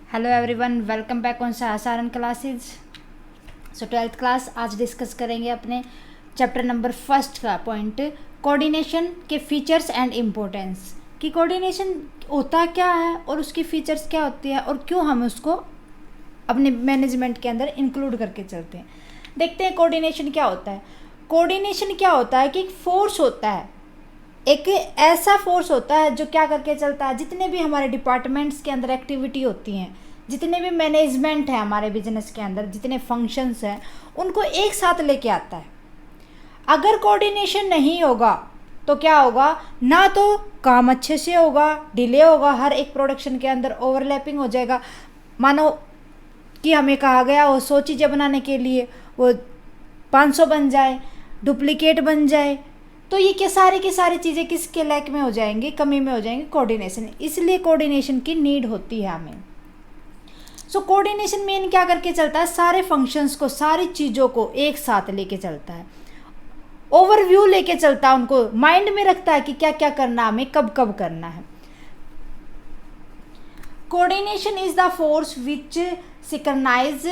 Hello everyone, welcome back on Saran classes. So 12th class आज discuss करेंगे अपने chapter number first का point, coordination के फीचर्स एंड इम्पोर्टेंस। कि कोऑर्डिनेशन होता क्या है और उसकी फीचर्स क्या होती है और क्यों हम उसको अपने मैनेजमेंट के अंदर इंक्लूड करके चलते हैं। देखते हैं कोऑर्डिनेशन क्या होता है। कोऑर्डिनेशन क्या होता है कि एक फोर्स होता है, एक ऐसा फोर्स होता है जो क्या करके चलता है, जितने भी हमारे डिपार्टमेंट्स के अंदर एक्टिविटी होती हैं, जितने भी मैनेजमेंट है हमारे बिजनेस के अंदर, जितने फंक्शंस हैं, उनको एक साथ लेके आता है। अगर कोऑर्डिनेशन नहीं होगा तो क्या होगा, ना तो काम अच्छे से होगा, डिले होगा, हर एक प्रोडक्शन के अंदर ओवरलैपिंग हो जाएगा। मानो कि हमें कहा गया वो 100 चीज़ें बनाने के लिए वो 500 बन जाए, डुप्लीकेट बन जाए, तो ये क्या सारी की सारी चीज़ें किसके लैक में हो जाएंगी, कमी में हो जाएंगी, कोऑर्डिनेशन। इसलिए कोऑर्डिनेशन की नीड होती है हमें। सो कोऑर्डिनेशन मेन क्या करके चलता है, सारे फंक्शंस को, सारी चीज़ों को एक साथ लेके चलता है, ओवरव्यू लेके चलता है, उनको माइंड में रखता है कि क्या क्या करना हमें, कब कब करना है। Coordination is the force which synchronise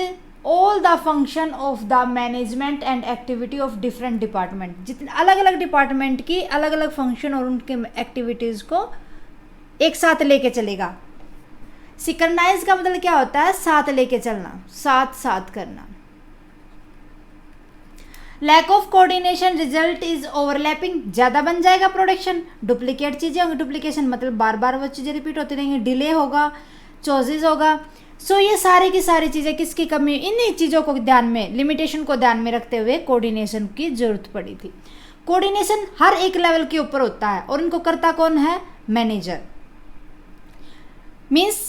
all the function of the management and activity of different department. जितने अलग अलग डिपार्टमेंट की अलग अलग फंक्शन और उनके एक्टिविटीज़ को एक साथ लेके चलेगा। सिंक्रनाइज का मतलब क्या होता है, साथ लेके चलना, साथ साथ करना। Lack of coordination result is overlapping, ज़्यादा बन जाएगा प्रोडक्शन, डुप्लीकेट चीज़ें होंगी, डुप्लीकेशन मतलब बार बार वो चीज़ें रिपीट होती रहेंगी, डिले होगा, चॉइसेस होगा। सो ये सारी की सारी चीज़ें किसकी कमी, इन्हीं चीज़ों को ध्यान में, लिमिटेशन को ध्यान में रखते हुए कोऑर्डिनेशन की जरूरत पड़ी थी। कोऑर्डिनेशन हर एक लेवल के ऊपर होता है और इनको करता कौन है, मैनेजर। मीन्स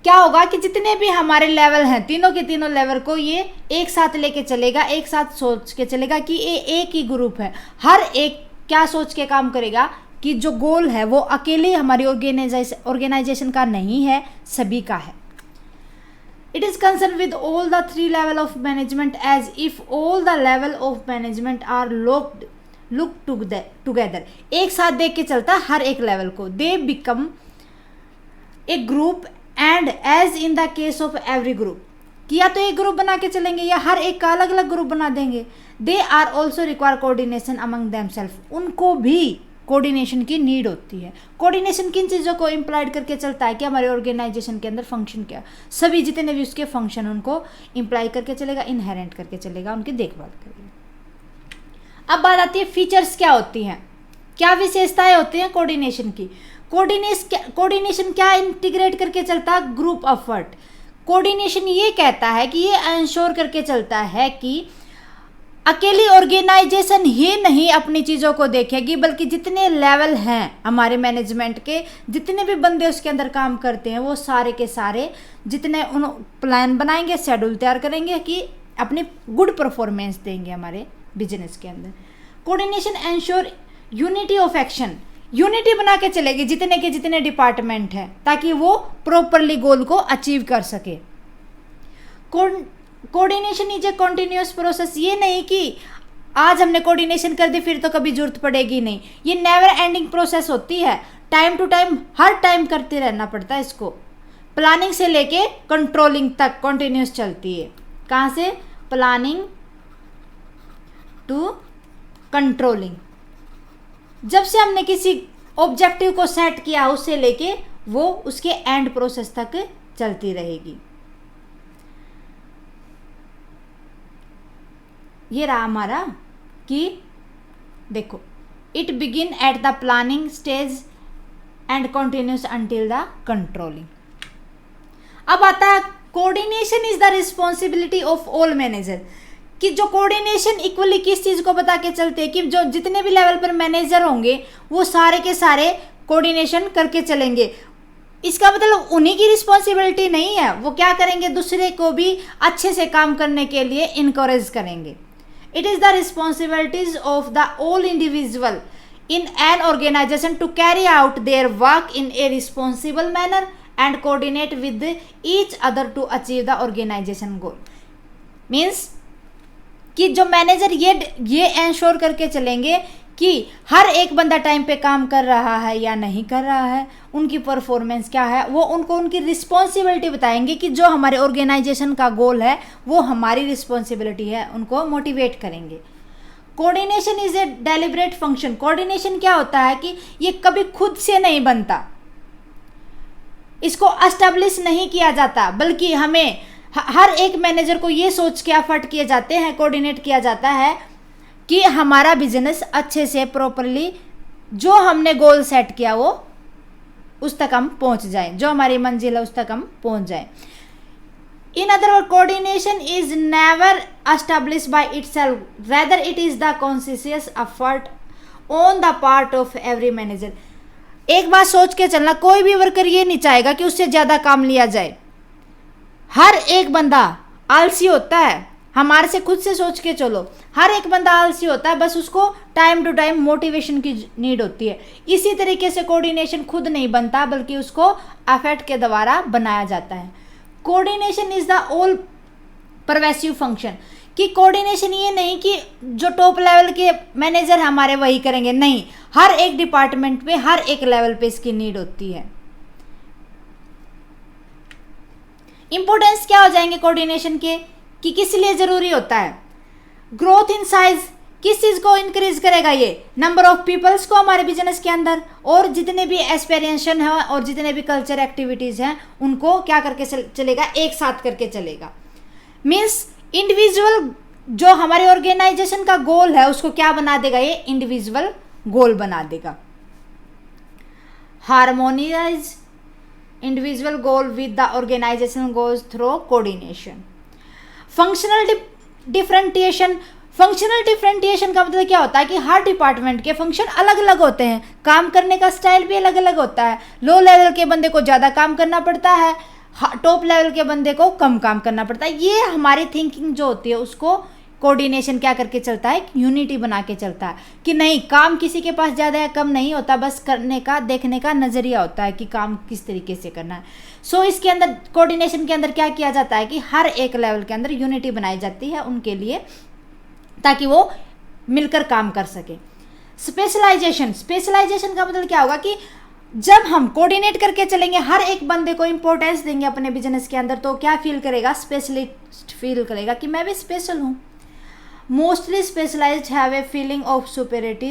क्या होगा कि जितने भी हमारे लेवल हैं, तीनों के तीनों लेवल को ये एक साथ लेके चलेगा, एक साथ सोच के चलेगा कि ये एक ही ग्रुप है। हर एक क्या सोच के काम करेगा कि जो गोल है वो अकेले हमारी ऑर्गेनाइजेशन का नहीं है, सभी का है। It is concerned with all the 3 level of management as if all the level of management are looked together। एक साथ देख के चलता है हर एक लेवल को। They become a group and as in the case of every group, कि या तो एक ग्रुप बना के चलेंगे या हर एक का अलग अलग ग्रुप बना देंगे। They are also require coordination among themselves, उनको भी कोऑर्डिनेशन की नीड होती है। कोऑर्डिनेशन किन चीज़ों को इम्प्लाइड करके चलता है कि हमारे ऑर्गेनाइजेशन के अंदर फंक्शन क्या, सभी जितने भी उसके फंक्शन उनको इम्प्लाई करके चलेगा, इनहेरेंट करके चलेगा, उनकी देखभाल करेगा। अब बात आती है फीचर्स क्या होती हैं, क्या विशेषताएं होती हैं कोऑर्डिनेशन की। कोऑर्डिनेशन क्या इंटीग्रेट करके चलता है, ग्रुप एफर्ट। कोऑर्डिनेशन ये कहता है कि ये इंश्योर करके चलता है कि अकेली ऑर्गेनाइजेशन ही नहीं अपनी चीज़ों को देखेगी, बल्कि जितने लेवल हैं हमारे मैनेजमेंट के, जितने भी बंदे उसके अंदर काम करते हैं, वो सारे के सारे जितने उन प्लान बनाएंगे, शेड्यूल तैयार करेंगे कि अपनी गुड परफॉर्मेंस देंगे हमारे बिजनेस के अंदर। Coordination ensure unity of action, unity बना के चलेगी जितने के जितने डिपार्टमेंट हैं, ताकि वो प्रॉपरली गोल को अचीव कर सके। Coordination is a continuous process, ये नहीं कि आज हमने कोऑर्डिनेशन कर दी फिर तो कभी जरूरत पड़ेगी नहीं, ये नेवर एंडिंग प्रोसेस होती है। टाइम टू टाइम, हर टाइम करते रहना पड़ता है इसको। प्लानिंग से लेके कंट्रोलिंग तक कॉन्टिन्यूस चलती है। कहाँ से, प्लानिंग टू कंट्रोलिंग। जब से हमने किसी ऑब्जेक्टिव को सेट किया उससे लेके वो उसके एंड प्रोसेस तक चलती रहेगी। ये रहा हमारा कि देखो, it begin at the planning stage and continuous until the controlling. अब आता है coordination is the responsibility of all manager, कि जो कोऑर्डिनेशन इक्वली किस चीज़ को बता के चलते हैं कि जो जितने भी लेवल पर मैनेजर होंगे वो सारे के सारे कोऑर्डिनेशन करके चलेंगे। इसका मतलब उन्हीं की रिस्पॉन्सिबिलिटी नहीं है, वो क्या करेंगे, दूसरे को भी अच्छे से काम करने के लिए इनकरेज करेंगे। It is the responsibilities of the all individual in an organization to carry out their work in a responsible manner and coordinate with each other to achieve the organization goal। Means कि जो manager ये ensure करके चलेंगे कि हर एक बंदा time पे काम कर रहा है या नहीं कर रहा है, उनकी परफॉर्मेंस क्या है, वो उनको उनकी रिस्पॉन्सिबिलिटी बताएंगे कि जो हमारे ऑर्गेनाइजेशन का गोल है वो हमारी रिस्पॉन्सिबिलिटी है, उनको मोटिवेट करेंगे। Coordination is a deliberate function. Coordination क्या होता है कि ये कभी खुद से नहीं बनता, इसको एस्टेब्लिश नहीं किया जाता, बल्कि हमें हर एक मैनेजर को ये सोच के एफर्ट किए जाते हैं, कोऑर्डिनेट किया जाता है कि हमारा बिजनेस अच्छे से प्रॉपरली जो हमने गोल सेट किया वो उस तक हम पहुंच जाए, जो हमारी मंजिल है उस तक हम पहुंच जाए। In other word, coordination is never establish by itself, rather it is the conscious effort on the part of every manager. एक बात सोच के चलना, कोई भी वर्कर ये नहीं चाहेगा कि उससे ज़्यादा काम लिया जाए। हर एक बंदा आलसी होता है, हमारे से खुद से सोच के चलो, हर एक बंदा आलसी होता है, बस उसको टाइम टू टाइम मोटिवेशन की नीड होती है। इसी तरीके से कोऑर्डिनेशन खुद नहीं बनता, बल्कि उसको एफर्ट के द्वारा बनाया जाता है। Coordination is the all pervasive function, कि कोऑर्डिनेशन ये नहीं कि जो टॉप लेवल के मैनेजर हमारे वही करेंगे, नहीं, हर एक डिपार्टमेंट पे हर एक लेवल पे इसकी नीड होती है। इंपॉर्टेंस क्या हो जाएंगे कोऑर्डिनेशन के, कि किस लिए जरूरी होता है। ग्रोथ इन साइज, किस चीज को इंक्रीज करेगा, ये नंबर ऑफ पीपल्स को हमारे बिजनेस के अंदर, और जितने भी एस्पिरेशन है और जितने भी कल्चर एक्टिविटीज हैं उनको क्या करके चलेगा, एक साथ करके चलेगा। मीन्स इंडिविजुअल जो हमारे ऑर्गेनाइजेशन का गोल है उसको क्या बना देगा, ये इंडिविजुअल गोल बना देगा। Harmonise individual goal with the organisation goals through coordination. Functional differentiation, functional differentiation का मतलब क्या होता है कि हर डिपार्टमेंट के फंक्शन अलग अलग होते हैं, काम करने का स्टाइल भी अलग अलग होता है। लो लेवल के बंदे को ज़्यादा काम करना पड़ता है, टॉप लेवल के बंदे को कम काम करना पड़ता है। ये हमारी थिंकिंग जो होती है उसको कोऑर्डिनेशन क्या करके चलता है, यूनिटी बना के चलता है, कि नहीं काम किसी के पास ज़्यादा या कम नहीं होता, बस करने का देखने का नज़रिया होता है कि काम किस तरीके से करना है। सो इसके अंदर कोऑर्डिनेशन के अंदर क्या किया जाता है कि हर एक लेवल के अंदर यूनिटी बनाई जाती है उनके लिए, ताकि वो मिलकर काम कर सके। स्पेशलाइजेशन, स्पेशलाइजेशन का मतलब क्या होगा कि जब हम कोऑर्डिनेट करके चलेंगे, हर एक बंदे को इंपॉर्टेंस देंगे अपने बिजनेस के अंदर, तो क्या फील करेगा, स्पेशलिस्ट फील करेगा कि मैं भी स्पेशल हूँ। Mostly specialized have a feeling of superiority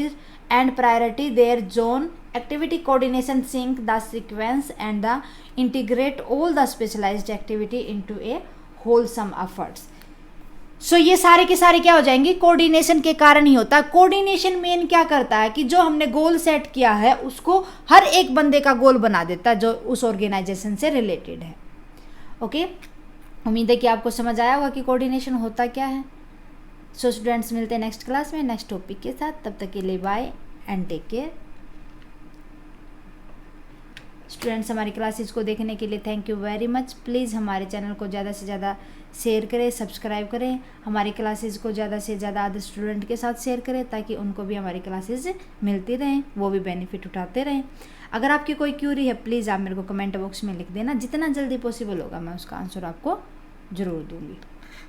and priority their zone activity coordination sync the sequence and the integrate all the specialized activity into a wholesome efforts. So ये सारे के सारे क्या हो जाएंगे, कोऑर्डिनेशन के कारण ही होता है। कोऑर्डिनेशन मेन क्या करता है कि जो हमने गोल सेट किया है उसको हर एक बंदे का गोल बना देता है जो उस ऑर्गेनाइजेशन से रिलेटेड है। ओके, उम्मीद है कि आपको समझ आया होगा कि कोऑर्डिनेशन होता क्या है। सो स्टूडेंट्स, मिलते हैं नेक्स्ट क्लास में नेक्स्ट टॉपिक के साथ, तब तक के लिए bye and take care. Students, हमारी क्लासेस को देखने के लिए thank you very much. Please हमारे चैनल को ज़्यादा से ज़्यादा शेयर करें, सब्सक्राइब करें, हमारी क्लासेस को ज़्यादा से ज़्यादा अदर स्टूडेंट के साथ शेयर करें ताकि उनको भी हमारी क्लासेस मिलती रहें, वो भी बेनिफिट उठाते रहें। अगर आपकी कोई क्यूरी है प्लीज़ आप मेरे को कमेंट बॉक्स में लिख देना, जितना जल्दी पॉसिबल होगा मैं उसका आंसर आपको ज़रूर दूँगी।